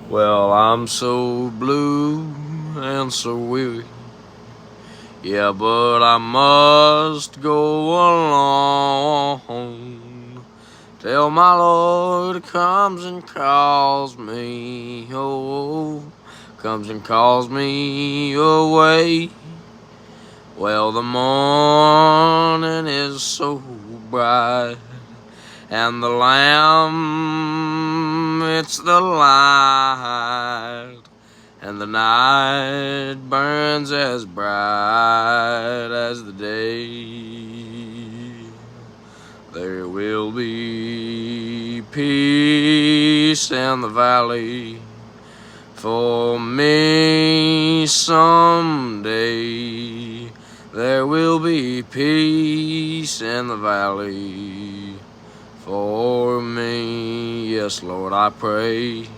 Well, I'm so blue and so weary. Yeah, but I must go along till my Lord comes and calls me. Oh, comes and calls me away. Well, the morning is so bright, and the Lamb, it's the light, and the night burns as bright as the day. There will be peace in the valley for me someday. There will be peace in the valley for me. Yes, Lord, I pray.